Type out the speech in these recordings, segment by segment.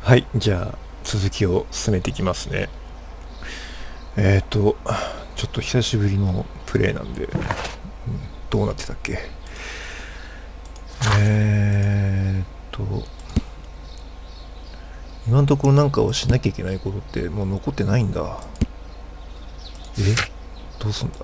はい、じゃあ続きを進めていきますね。ちょっと久しぶりのプレイなんで、どうなってたっけ。今のところなんかをしなきゃいけないことってもう残ってないんだ。どうすんだ。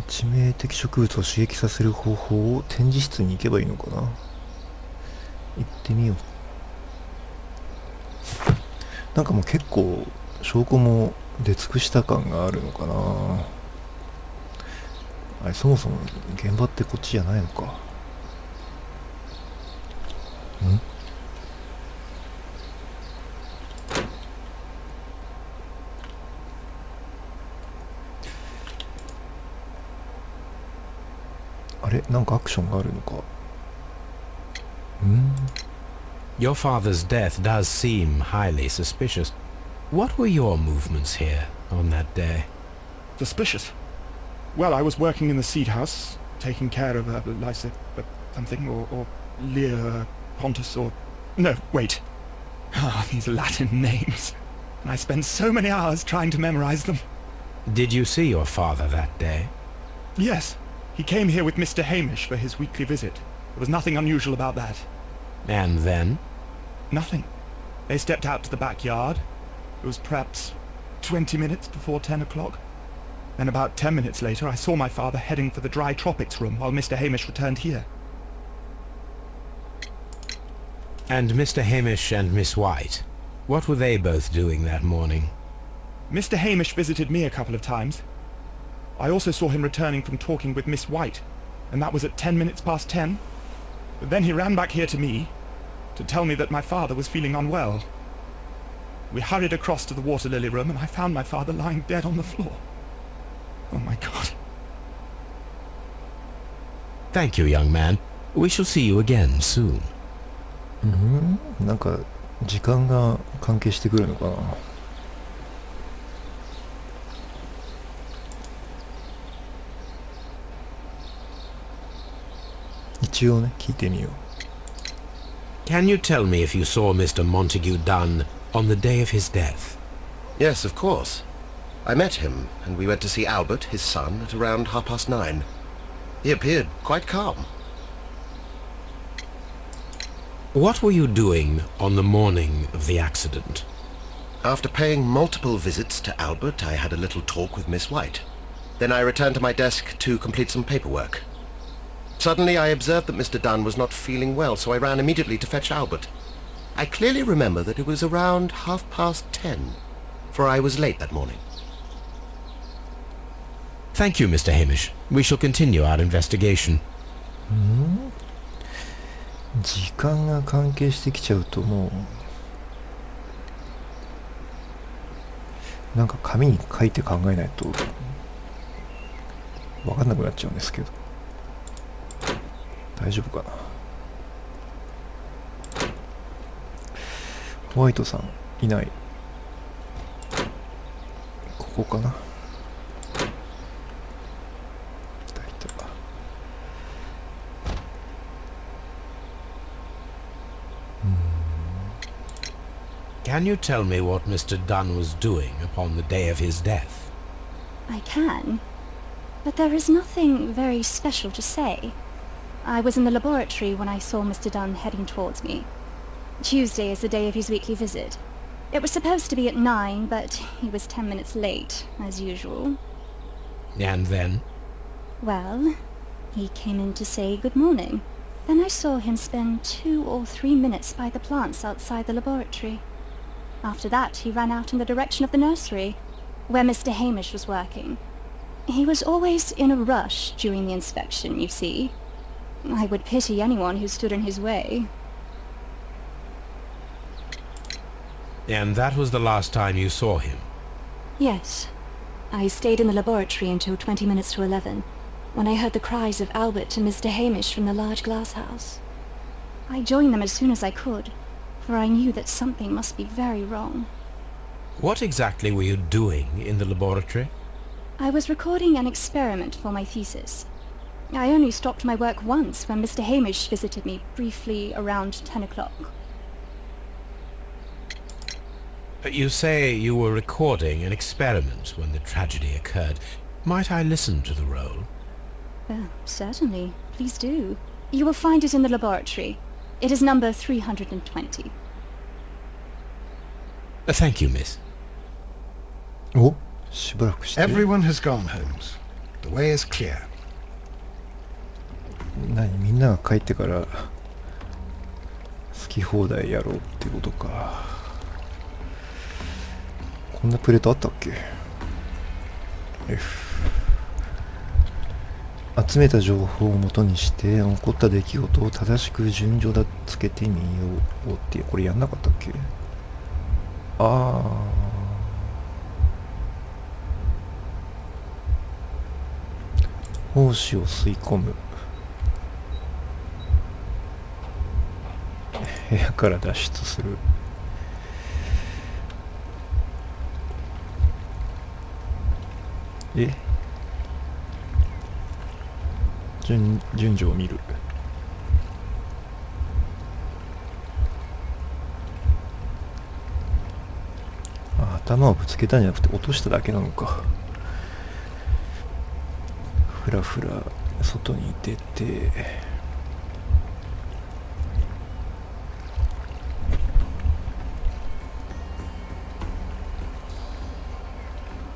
致命的植物を刺激させる方法を展示室に行けばいいのかな。行ってみよう。なんかもう結構証拠も出尽くした感があるのかな。あれ、そもそも現場ってこっちじゃないのか。あれ、なんかアクションがあるのか。Your father's death does seem highly suspicious. What were your movements here on that day? Suspicious? Well, I was working in the seed house, taking care of Lysa, something, or Lear, Pontus, or... No, wait. These Latin names. And I spent so many hours trying to memorize them. Did you see your father that day? Yes. He came here with Mr. Hamish for his weekly visit. There was nothing unusual about that. And then? Nothing. They stepped out to the backyard. It was perhaps 20 minutes before 10 o'clock. Then about 10 minutes later, I saw my father heading for the dry tropics room while Mr. Hamish returned here. And Mr. Hamish and Miss White? What were they both doing that morning? Mr. Hamish visited me a couple of times. I also saw him returning from talking with Miss White, and that was at 10 minutes past 10. But then he ran back here to me, to tell me that my father was feeling unwell. We hurried across to the water lily room, and I found my father lying dead on the floor. Oh my God. Thank you, young man. We shall see you again soon. なんか時間が関係してくるのかな。一応ね、聞いてみよう。Can you tell me if you saw Mr. Montague Dunn on the day of his death? Yes, of course. I met him, and we went to see Albert, his son, at around 9:30. He appeared quite calm. What were you doing on the morning of the accident? After paying multiple visits to Albert, I had a little talk with Miss White. Then I returned to my desk to complete some paperwork. Suddenly I observed that Mr. Dunn was not feeling well, so I ran immediately to fetch Albert. I clearly remember that it was around 10:30, for I was late that morning. Thank you, Mr. Hamish. We shall continue our investigation. 時間が関係してきちゃうともうなんか紙に書いて考えないと分かんなくなっちゃうんですけど、大丈夫かな。ホワイトさんいない。ここかな。Can you tell me what Mr. Dunn was doing upon the day of his death? I can, but there is nothing very special to say. I was in the laboratory when I saw Mr. Dunn heading towards me. Tuesday is the day of his weekly visit. It was supposed to be at 9, but he was 10 minutes late, as usual. And then? Well, he came in to say good morning. Then I saw him spend 2 or 3 minutes by the plants outside the laboratory. After that, he ran out in the direction of the nursery, where Mr. Hamish was working. He was always in a rush during the inspection, you see. I would pity anyone who stood in his way. And that was the last time you saw him? Yes. I stayed in the laboratory until 20 minutes to 11, when I heard the cries of Albert and Mr. Hamish from the large glass house. I joined them as soon as I could, for I knew that something must be very wrong. What exactly were you doing in the laboratory? I was recording an experiment for my thesis. I only stopped my work once when Mr. Hamish visited me briefly around 10 o'clock. You say you were recording an experiment when the tragedy occurred. Might I listen to the roll? Certainly. Please do. You will find it in the laboratory. It is number 320. Thank you, miss. お、しばらくしてる。 Everyone has gone, Holmes. The way is clear. みんなが帰ってから好き放題やろうってことか。こんなプレートあったっけ？ F。集めた情報をもとにして起こった出来事を正しく順序立つけてみようっていう、これやんなかったっけ？ああ。胞子を吸い込む。部屋から脱出する。順序を見る。頭をぶつけたんじゃなくて落としただけなのか。ふらふら外に出て、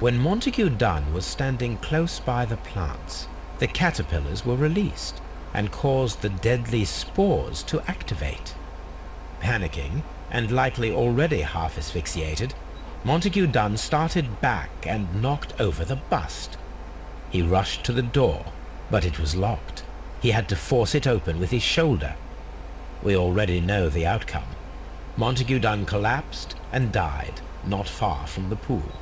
When Montague Dunn was standing close by the plants, the caterpillars were released and caused the deadly spores to activate. Panicking, and likely already half asphyxiated, Montague Dunn started back and knocked over the bust. He rushed to the door, but it was locked. He had to force it open with his shoulder. We already know the outcome. Montague Dunn collapsed and died not far from the pool.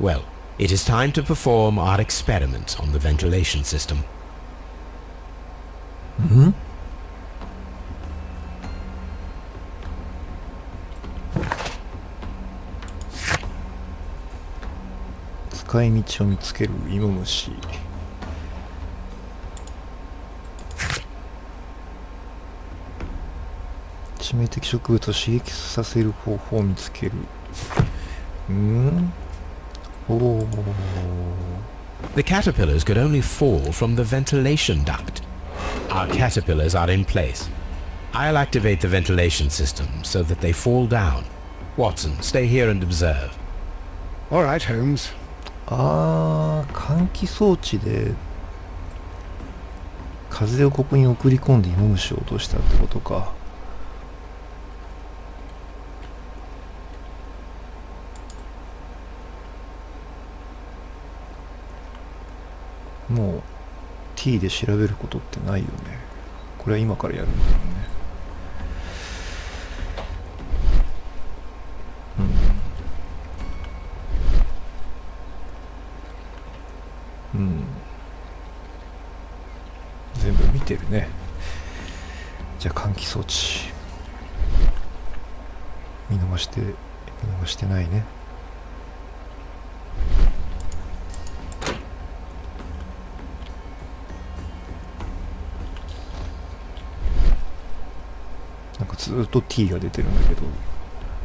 Well, it is time to perform our experiment on the ventilation system. 使い道を見つける芋虫。致命的植物を刺激させる方法を見つける。The caterpillars could only fall from the ventilation duct. Our caterpillars are in place. I'll activate the ventilation system so that they fall down. Watson, stay here and observe. All right, Holmes. 換気装置で風をここに送り込んで芋虫を落としたってことか。もう T で調べることってないよね。これは今からやるんだよね。全部見てるね。じゃあ換気装置見逃してないね。なんかずっと T が出てるんだけど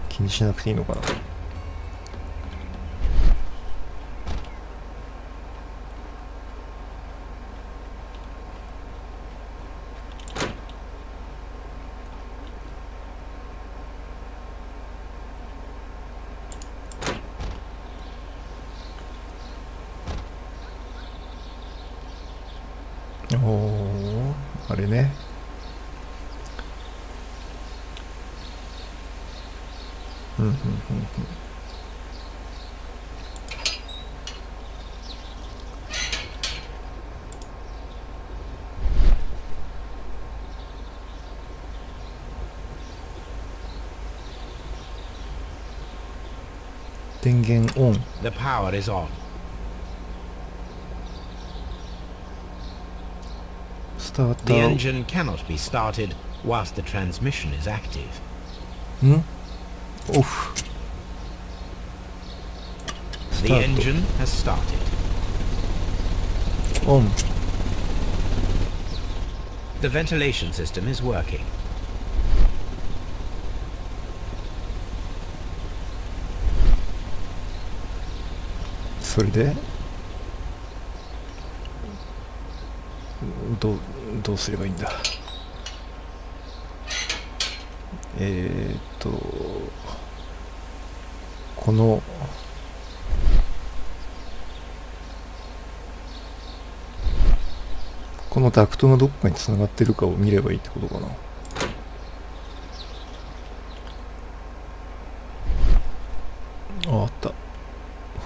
気にしなくていいのかな。あれね。電源オン。The power is on. スタータ The ー。 engine cannot be started whilst the transmission is active. オフ。The engine has started. オン。The ventilation system is working. それでどうすればいいんだ。このダクトのどっかにつながってるかを見ればいいってことかな。あった。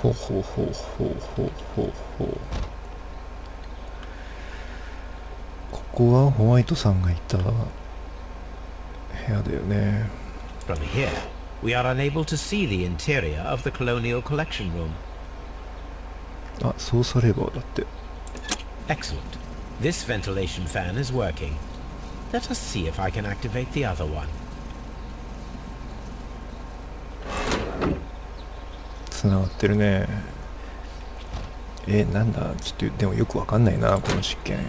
ほう。ここはホワイトさんがいた部屋だよね。From here, we are unable to see the interior of the Colonial Collection Room. あ、そうさればだって。Excellent. This ventilation fan is working. Let us see if I can activate the other one. つながってるね。なんだ、ちょっとでもよくわかんないな、この実験。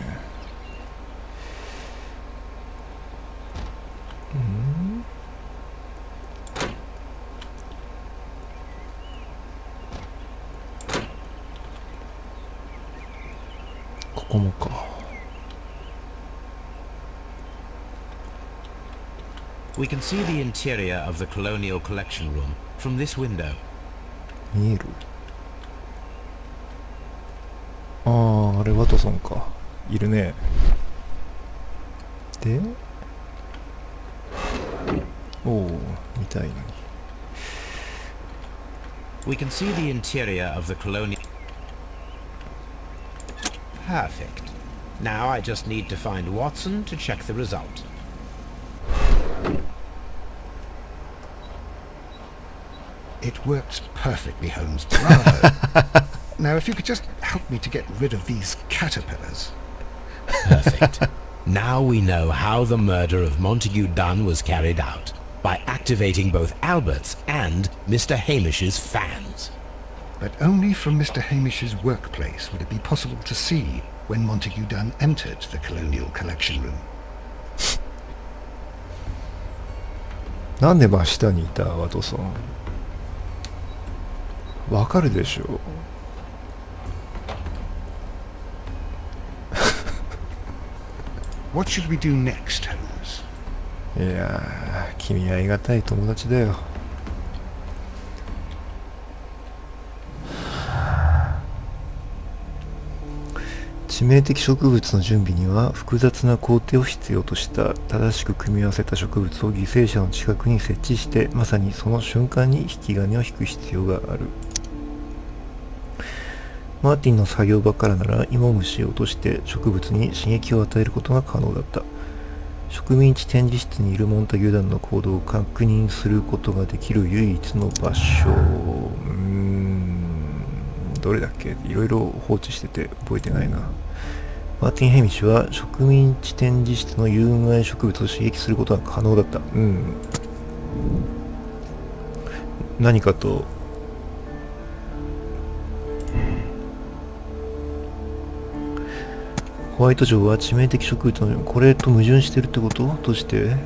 ここもか。We can see the interior of the Colonial Collection Room from this window. 見える？あれワトソンか。いるね。で、見たいのに。We can see the interior of the Colonial... Perfect. Now I just need to find Watson to check the result. It works perfectly, Holmes. Bravo. Now, if you could just help me to get rid of these caterpillars. Perfect. Now we know how the murder of Montague Dunn was carried out, by activating both Albert's and Mr. Hamish's fans. But only from Mr. Hamish's workplace would it be possible to see when Montague Dunn entered the Colonial Collection Room. なんで真下にいたワトソン。わかるでしょ。What should we do next, Holmes? いやー、君はありがたい友達だよ。致命的植物の準備には複雑な工程を必要とした。正しく組み合わせた植物を犠牲者の近くに設置して、まさにその瞬間に引き金を引く必要がある。マーティンの作業場からなら芋虫を落として植物に刺激を与えることが可能だった。植民地展示室にいるモンタギュ団の行動を確認することができる唯一の場所。どれだっけ？いろいろ放置してて覚えてないな。マーティン・ヘミッシュは植民地展示室の有害植物を刺激することが可能だった。何かとホワイト城は致命的植物のこれと矛盾してるってこと？どうして？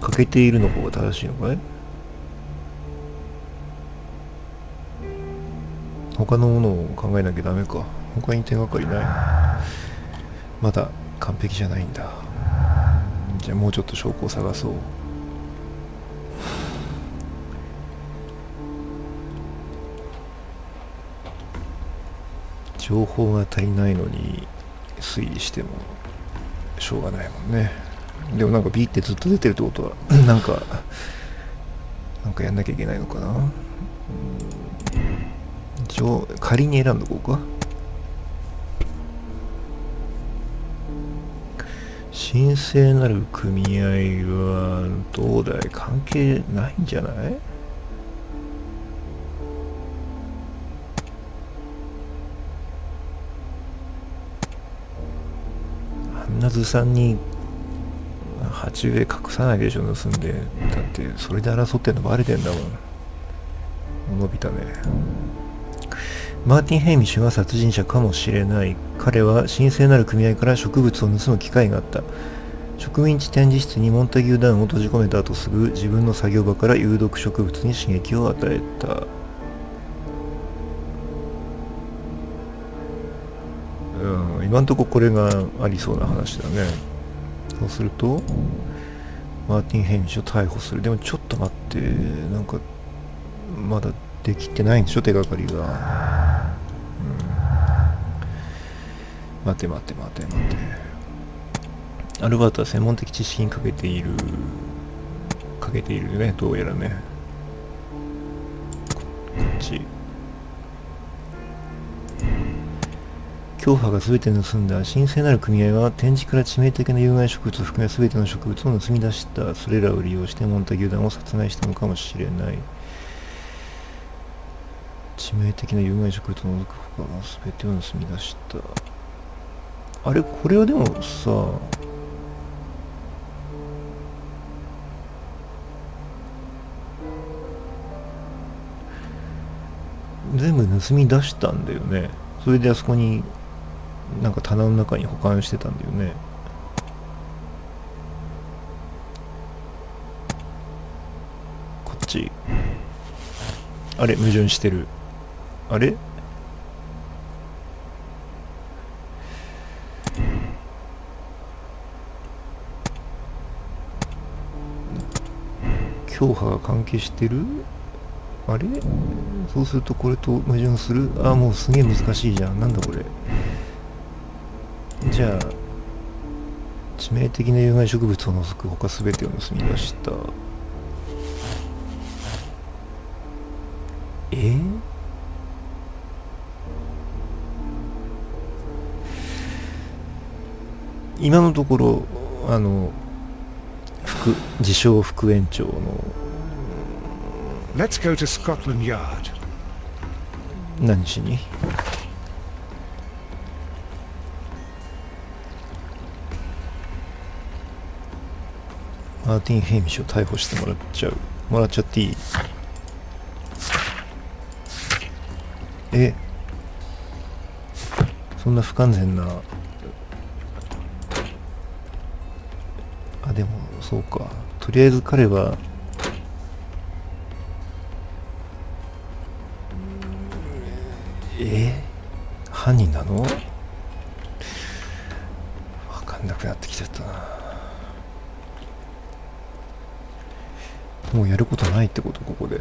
欠けているの方が正しいのかい？他のものを考えなきゃダメか。他に手がかりない。まだ完璧じゃないんだ。じゃあもうちょっと証拠を探そう。情報が足りないのに推理してもしょうがないもんね。でもなんか B ってずっと出てるってことはなんかやんなきゃいけないのかな。仮に選んどこうか。神聖なる組合はどうだい？関係ないんじゃない？あんなずさんに鉢植え隠さないでしょ、盗んで。だってそれで争ってんのバレてんだもん。伸びたね。マーティン・ヘイミッシュが殺人者かもしれない。彼は神聖なる組合から植物を盗む機会があった。植民地展示室にモンタギュー・ダウンを閉じ込めた後すぐ自分の作業場から有毒植物に刺激を与えた。今んとここれがありそうな話だね。そうするとマーティン・ヘイミッシュを逮捕する。でもちょっと待って、なんかまだできてないんでしょ、手がかりが。待て。アルバートは専門的知識に欠けているね、どうやらね。こっち。恐怖が全て盗んだ。神聖なる組合は展示から致命的な有害植物を含め全ての植物を盗み出した。それらを利用してモンタギュー団を殺害したのかもしれない。致命的な有害植物を除く他の全てを盗み出した。あれ、これはでもさ、全部盗み出したんだよね。それであそこになんか棚の中に保管してたんだよね。こっち。あれ、矛盾してる。あれ、恐怖が関係してる。あれ、そうするとこれと矛盾する。あ、もうすげえ難しいじゃん。なんだこれ。じゃあ致命的な有害植物を除く他すべてを盗み出した。今のところ自称副園長のLet's go to Scotland Yard. 何しに。マーティン・ヘイミッシュを逮捕してもらっちゃっていい？そんな不完全な。でもそうか、とりあえず彼は犯人なの？分かんなくなってきちゃったな。もうやることないってこと？ここで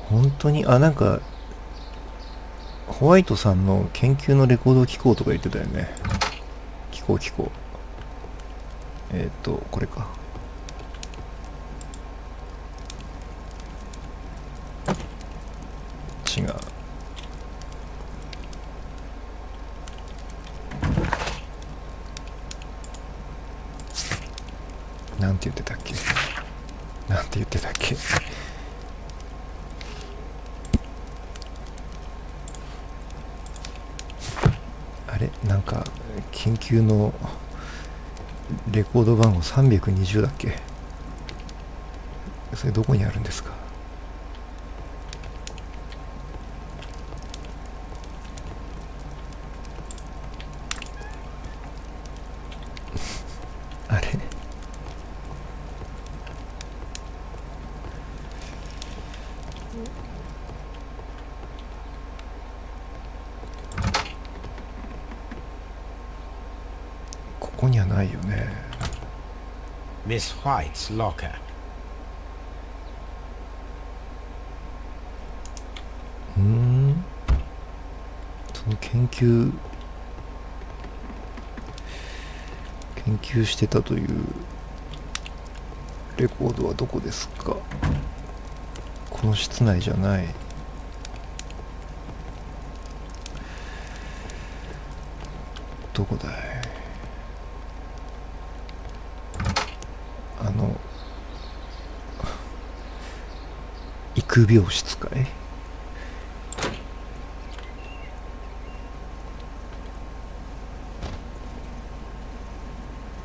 本当になんかホワイトさんの研究のレコードを聞こうとか言ってたよね。聞こう。これか。違う。なんて言ってたっけ。あれ、なんか研究のレコード番号320だっけ。それどこにあるんですか？あれ、ここにはないよね。Miss White's locker. その研究してたというレコードはどこですか？この室内じゃない。どこだい？育病室かい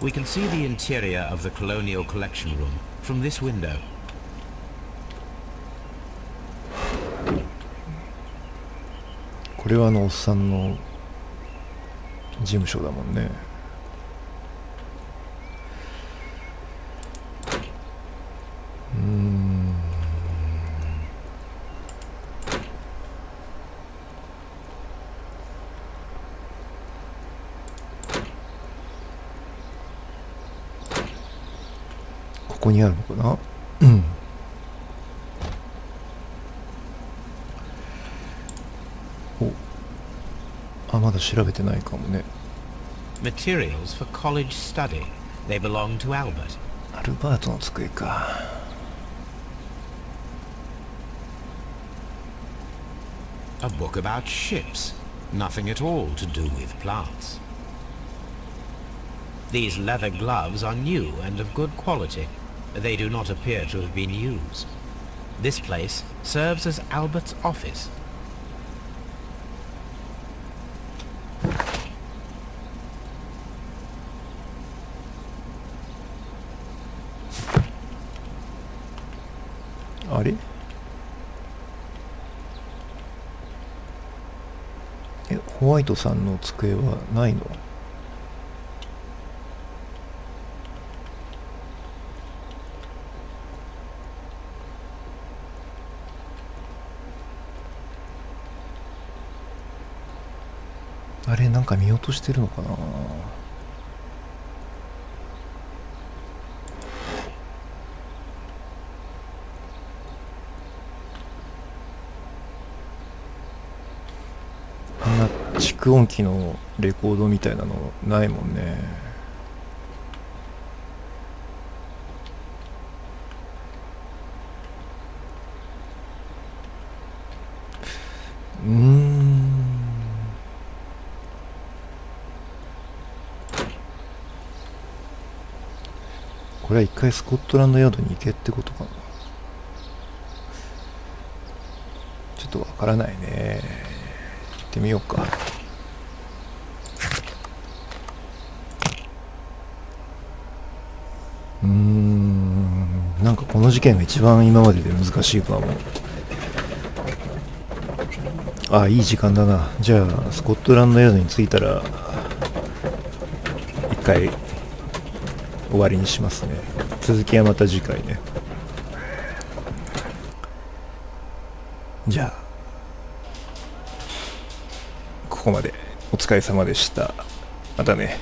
？We can see the interior of the colonial collection room from this window. れはおっさんの事務所だもんね。ここにあるのかな。まだ調べてないかもね。 Materials for college study. They belong to Albert. アルバートの机か。A book about ships. Nothing at all to do with plants. These leather gloves are new and of good quality. They do not appear to have been used. This place serves as Albert's office.あれ？ホワイトさんの机はないの？あれ、なんか見落としてるのかな。あんな蓄音機のレコードみたいなのないもんね。これは一回スコットランドヤードに行けってことかな。ちょっとわからないね。行ってみようか。なんかこの事件が一番今までで難しいかも。いい時間だな。じゃあスコットランドヤードに着いたら一回終わりにしますね。続きはまた次回ね。じゃあここまでお疲れ様でした。またね。